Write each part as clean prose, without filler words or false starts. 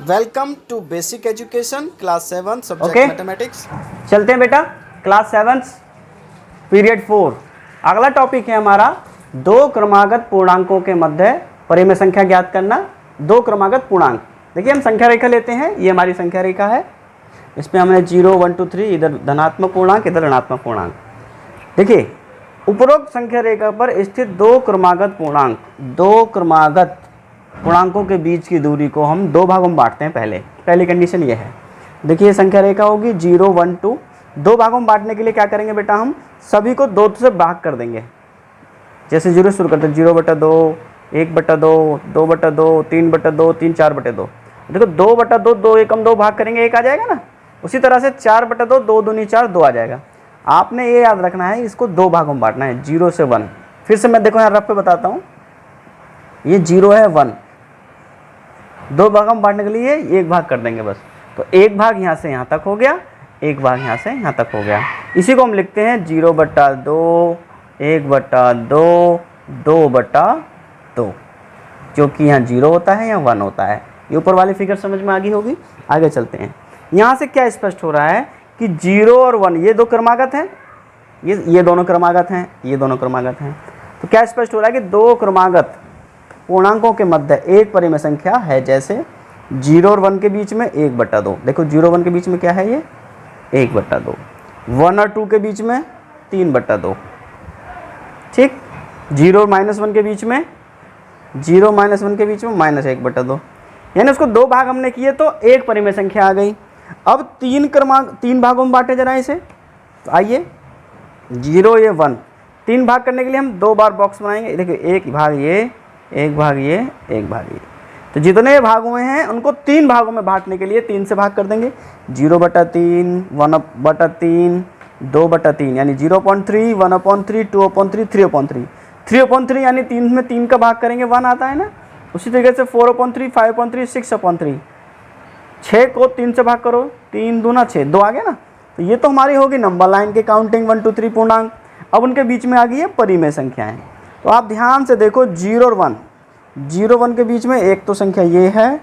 Welcome to basic education class 7 subject okay. Mathematics. चलते हैं बेटा क्लास 7 पीरियड 4। अगला टॉपिक है हमारा दो क्रमागत पूर्णांकों के मध्य परिमेय संख्या ज्ञात करना। दो क्रमागत पूर्णांक, देखिए हम संख्या रेखा लेते हैं, ये हमारी संख्या रेखा है। इसमें हमने 0 1 2 3 इधर धनात्मक पूर्णांक इधर ऋणात्मक पूर्णांक। देखिए उपरोक्त संख्या रेखा पर स्थित दो क्रमागत पूर्णांकों के बीच की दूरी को हम दो भागों में बांटते हैं। पहली कंडीशन ये है। देखिए संख्या रेखा होगी 0 1 2, दो भागों में बांटने के लिए क्या करेंगे बेटा, हम सभी को दो से भाग कर देंगे। जैसे 0 शुरू करते हैं, 0/2, 1/2, 2/2, 3/2, 3 4/2। देखो 2/2, 2 एकम 2 भाग करेंगे 1 आ जाएगा ना। उसी तरह से 4/2, 2 दूनी 4, 2 आ जाएगा। आपने ये याद रखना है, इसको दो भागों में बांटना है, 0 से 1। फिर से मैं देखो यहाँ रफ पे बताता हूँ, ये 0 है 1, दो भागों में बांटने के लिए एक भाग कर देंगे बस। तो एक भाग यहाँ से यहाँ तक हो गया, एक भाग यहाँ से यहाँ तक हो गया। इसी को हम लिखते हैं 0/2, 1/2, 2/2, जो कि यहाँ 0 होता है, यहाँ 1 होता है। ये ऊपर वाली फिगर समझ में आ गई होगी। आगे चलते हैं। यहाँ से क्या स्पष्ट हो रहा है कि 0 और 1 ये दो क्रमागत हैं, ये दोनों क्रमागत हैं, ये दोनों क्रमागत हैं। तो क्या स्पष्ट हो रहा है कि दो क्रमागत पूर्णांकों के मध्य एक परिमेय संख्या है। जैसे 0 और 1 के बीच में 1/2। देखो 0 और 1 के बीच में क्या है, ये 1/2। 1 और 2 के बीच में 3/2। ठीक। 0 और -1 के बीच में, 0 -1 के बीच में -1/2। यानी उसको दो भाग हमने किए तो एक परिमेय संख्या आ गई। अब तीन भागों में बांटे जरा इसे। तो आइए 0 ये 1, तीन भाग करने के लिए हम दो बार बॉक्स बनाएंगे। देखिए एक भाग ये, एक भाग ये, एक भाग ये। तो जितने भाग हुए हैं उनको तीन भागों में बांटने के लिए 3 से भाग कर देंगे। 0/3, 1/3, 2/3, यानी 0.3, 1/3, 2/3, 3/3। 3/3 यानी 3 में 3 का भाग करेंगे 1 आता है ना। उसी तरीके से 4/3, 5/3, 6/3। 6 को 3 से भाग करो, 3 दूना 6, 2 आ गया ना। तो ये तो हमारी होगी नंबर लाइन के काउंटिंग 1 2 3 पूर्णांक। अब उनके बीच में आ गई है परिमेय संख्याएं। तो आप ध्यान से देखो 0 और 1, 0 1 के बीच में एक तो संख्या ये है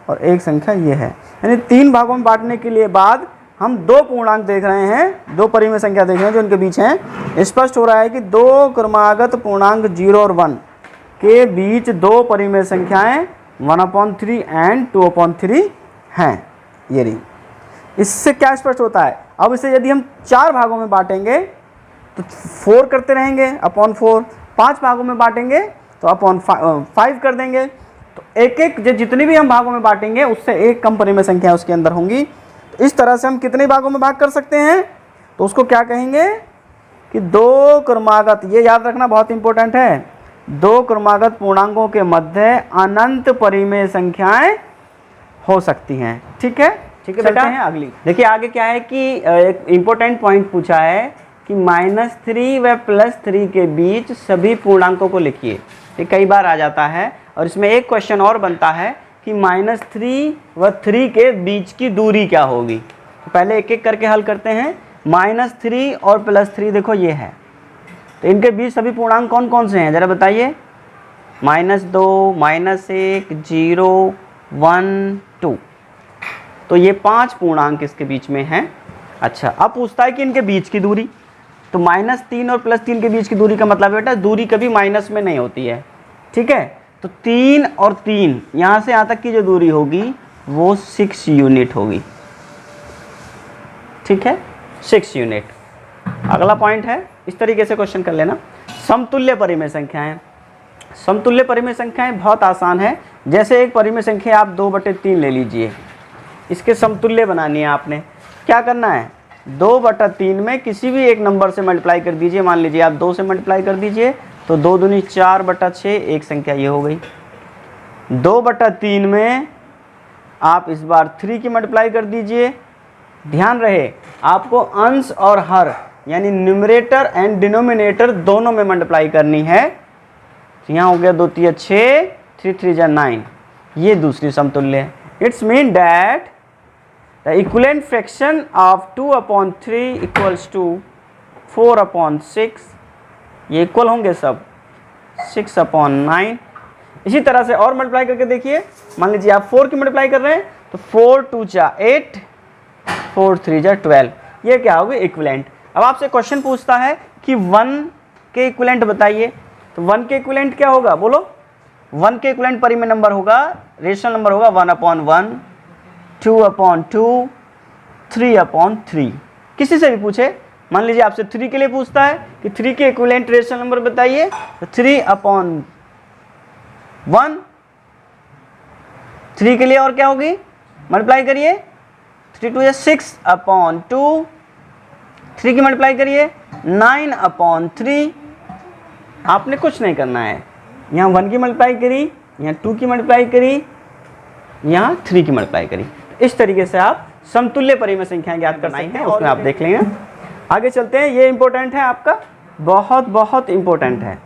और एक संख्या ये है। यानी तीन भागों में बांटने के लिए बाद हम दो पूर्णांक देख रहे हैं, दो परिमेय संख्या देख रहे हैं जो उनके बीच हैं। स्पष्ट हो रहा है कि दो क्रमागत पूर्णांक 0 और 1 के बीच दो परिमेय संख्याएं 1/3 एंड 2/3 हैं। ये रही। इससे क्या स्पष्ट होता है, अब इसे यदि हम चार भागों में बांटेंगे तो 4 करते रहेंगे अपॉन 4, 5 भागों में बांटेंगे तो अपॉन 5 कर देंगे। तो एक एक जितनी भी हम भागों में बांटेंगे उससे एक कम परिमेय संख्या उसके अंदर होंगी। तो इस तरह से हम कितने भागों में भाग कर सकते हैं, तो उसको क्या कहेंगे कि दो क्रमागत, ये याद रखना बहुत इंपॉर्टेंट है, दो क्रमागत पूर्णांकों के मध्य अनंत परिमेय संख्याएं हो सकती हैं। ठीक है, ठीक है बेटा। हैं अगली देखिए आगे क्या है कि एक इम्पोर्टेंट पॉइंट पूछा है कि -3 व +3 के बीच सभी पूर्णांकों को लिखिए। ये कई बार आ जाता है और इसमें एक क्वेश्चन और बनता है कि -3 व 3 के बीच की दूरी क्या होगी। तो पहले एक एक करके हल करते हैं। -3 और +3 देखो ये है, तो इनके बीच सभी पूर्णांक कौन कौन से हैं जरा बताइए। -2, -1, 0, 1, 2। तो ये 5 पूर्णांक इसके बीच में हैं। अच्छा, अब पूछता है कि इनके बीच की दूरी। तो -3 और +3 के बीच की दूरी का मतलब बेटा दूरी कभी माइनस में नहीं होती है। ठीक है, तो 3 और 3 यहाँ से यहाँ तक की जो दूरी होगी वो 6 यूनिट होगी। ठीक है, 6 यूनिट। अगला पॉइंट है, इस तरीके से क्वेश्चन कर लेना। समतुल्य परिमेय संख्याएं। समतुल्य परिमेय संख्याएं बहुत आसान है। जैसे एक परिमेय संख्या आप 2/3 ले लीजिए, इसके समतुल्य बनानी है। आपने क्या करना है, 2/3 में किसी भी एक नंबर से मल्टीप्लाई कर दीजिए। मान लीजिए आप 2 से मल्टीप्लाई कर दीजिए तो 2 दूनी 4/6, एक संख्या ये हो गई। 2/3 में आप इस बार 3 की मल्टीप्लाई कर दीजिए। ध्यान रहे आपको अंश और हर यानी न्यूमरेटर एंड डिनोमिनेटर दोनों में मल्टीप्लाई करनी है। तो यहाँ हो गया 2 3 6, 3 3 9। ये दूसरी समतुल्य है। It's mean that the equivalent fraction of 2/3 equals to 4/6। ये इक्वल होंगे सब 6/9। इसी तरह से और मल्टीप्लाई करके देखिए। मान लीजिए आप 4 की मल्टीप्लाई कर रहे हैं तो 4 2 जा 8, 4 3 जा 12, ये क्या होगी इक्विवेलेंट। अब आपसे क्वेश्चन पूछता है कि 1 के इक्विवेलेंट बताइए, तो 1 के इक्विवेलेंट क्या होगा बोलो। 1 के इक्विवेलेंट परिमेय नंबर होगा, रेशनल नंबर होगा 1/1, 2/2, 3/3। किसी से भी पूछे, मान लीजिए आपसे 3 के लिए पूछता है कि 3 के इक्विवेलेंट रेशनल नंबर बताइए, तो 3/1, 3 के लिए और क्या होगी, मल्टीप्लाई करिए, 3 2 6/2, 3 की मल्टीप्लाई करिए 9/3। आपने कुछ नहीं करना है, यहाँ 1 की मल्टीप्लाई करी, यहाँ 2 की मल्टीप्लाई करी, यहाँ 3 की मल्टीप्लाई करी। इस तरीके से आप समतुल्य परिमेय संख्याएं ज्ञात कर सकते हैं, उसमें आप देख लेंगे। आगे चलते हैं, ये इंपॉर्टेंट है आपका, बहुत बहुत इंपॉर्टेंट है।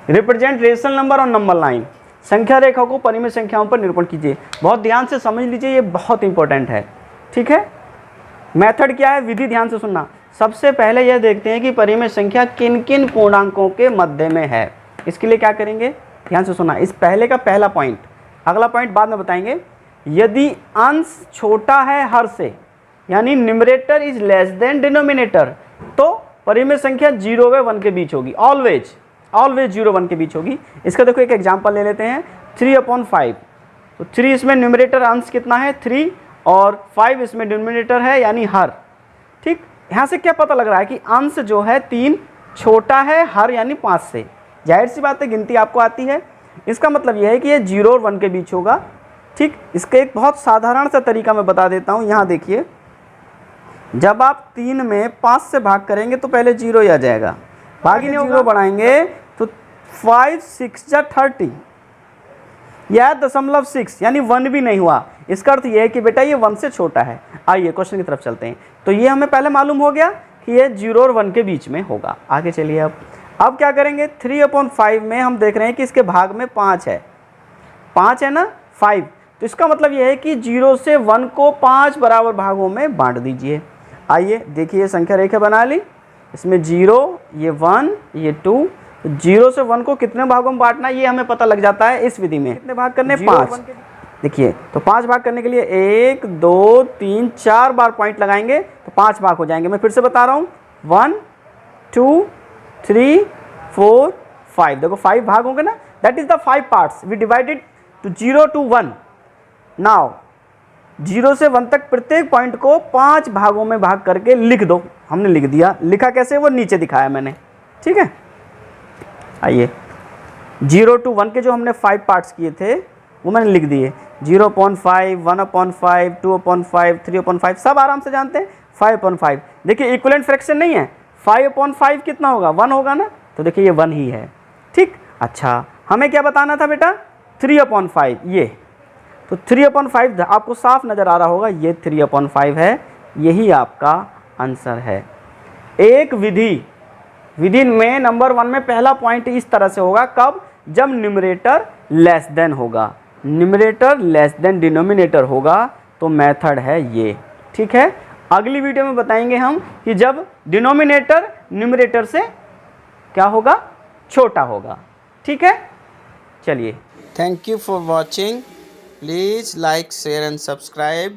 रिप्रेजेंट रेशनल नंबर और नंबर लाइन, संख्या रेखा को परिमेय संख्याओं पर निरूपण कीजिए। बहुत ध्यान से समझ लीजिए, ये बहुत इंपॉर्टेंट है, ठीक है। मेथड क्या है, विधि ध्यान से सुनना। सबसे पहले यह देखते हैं कि परिमेय संख्या किन किन पूर्णांकों के मध्य में है। इसके लिए क्या करेंगे, ध्यान से सुनना। इस पहले का पहला पॉइंट, अगला पॉइंट बाद में बताएंगे। यदि अंश छोटा है हर से, यानी numerator is less than denominator, तो परिमेय संख्या 0 व 1 के बीच होगी। ऑलवेज 0 1 के बीच होगी। इसका देखो एक एग्जांपल ले लेते हैं, 3/5। तो 3 इसमें न्यूमरेटर अंश कितना है 3, और 5 इसमें डिनोमिनेटर है यानी हर। ठीक, यहाँ से क्या पता लग रहा है कि अंश जो है 3 छोटा है हर यानी 5 से। जाहिर सी बात है, गिनती आपको आती है। इसका मतलब यह है कि ये 0 और 1 के बीच होगा। ठीक, इसका एक बहुत साधारण सा तरीका मैं बता देता हूँ। यहाँ देखिए, जब आप 3 में 5 से भाग करेंगे तो पहले 0 ही आ जाएगा, बाकी 0 बढ़ाएंगे तो 5 6 जा 30, यह 0.6 यानी 1 भी नहीं हुआ। इसका अर्थ यह है कि बेटा ये 1 से छोटा है। आइए क्वेश्चन की तरफ चलते हैं। तो ये हमें पहले मालूम हो गया कि ये 0 और 1 के बीच में होगा। आगे चलिए, अब क्या करेंगे, 3/5 में हम देख रहे हैं कि इसके भाग में 5 है, 5 है ना 5, तो इसका मतलब यह है कि 0 से 1 को 5 बराबर भागों में बांट दीजिए। आइए देखिए, संख्या रेखा बना ली, इसमें 0, ये 1, ये 2, 0 से 1 को कितने भागों में बांटना है ये हमें पता लग जाता है इस विधि में। कितने भाग करने, 5। देखिए, तो 5 भाग करने के लिए 1 2 3 4 बार पॉइंट लगाएंगे तो 5 भाग हो जाएंगे। मैं फिर से बता रहा हूँ, 1 2 3 4 5। देखो 5 भाग होंगे ना, that is the 5 parts we divided to 0 to 1। Now 0 से 1 तक प्रत्येक पॉइंट को 5 भागों में भाग करके लिख दो। हमने लिख दिया, लिखा कैसे वो नीचे दिखाया मैंने, ठीक है। आइए, 0 to 1 के जो हमने 5 पार्ट्स किए थे वो मैंने लिख दिए, 0/5, 1/5, 2/5, 3/5, सब आराम से जानते हैं। 5/5 देखिए इक्विवेलेंट फ्रैक्शन नहीं है, 5/5 कितना होगा, 1 होगा ना, तो देखिए ये 1 ही है। ठीक, अच्छा हमें क्या बताना था बेटा, 3/5, ये तो 3/5 आपको साफ नज़र आ रहा होगा, ये 3/5 है, यही आपका आंसर है। एक विधि में नंबर 1 में पहला पॉइंट इस तरह से होगा, कब, जब न्यूमरेटर लेस देन होगा, न्यूमरेटर लेस देन डिनोमिनेटर होगा, तो मेथड है ये। ठीक है, अगली वीडियो में बताएंगे हम कि जब डिनोमिनेटर न्यूमरेटर से क्या होगा, छोटा होगा। ठीक है, चलिए, Thank you for watching. Please like, share and subscribe.